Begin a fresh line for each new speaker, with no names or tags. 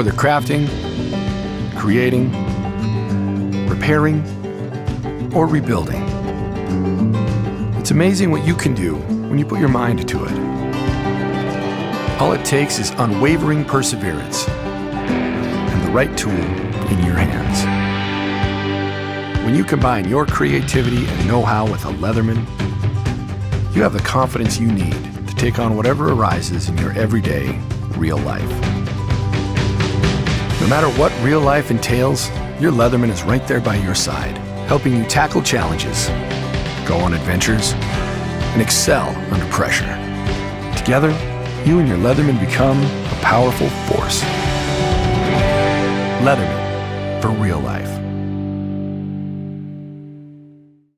Whether crafting, creating, repairing, or rebuilding, it's amazing what you can do when you put your mind to it. All it takes is unwavering perseverance and the right tool in your hands. When you combine your creativity and know-how with a Leatherman, you have the confidence you need to take on whatever arises in your everyday, real life. No matter what real life entails, your Leatherman is right there by your side, helping you tackle challenges, go on adventures, and excel under pressure. Together, you and your Leatherman become a powerful force. Leatherman, for real life.